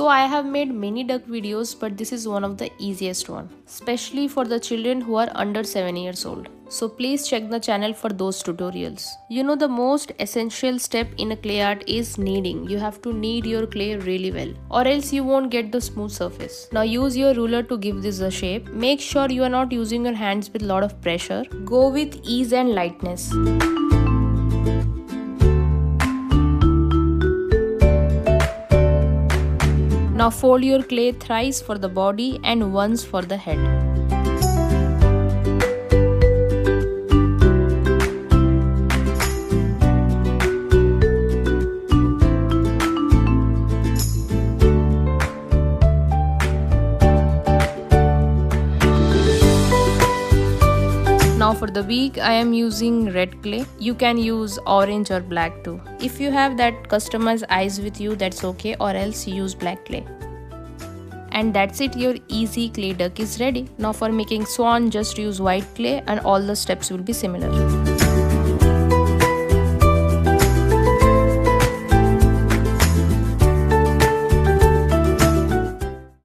So I have made many duck videos, but this is one of the easiest one, especially for the children who are under 7 years old. So please check the channel for those tutorials. You know, the most essential step in a clay art is kneading. You have to knead your clay really well, or else you won't get the smooth surface. Now use your ruler to give this a shape. Make sure you are not using your hands with a lot of pressure. Go with ease and lightness. Now fold your clay thrice for the body and once for the head. Now for the beak, I am using red clay. You can use orange or black too. If you have that customized eyes with you, that's okay, or else use black clay. And that's it, your easy clay duck is ready. Now for making swan, just use white clay and all the steps will be similar.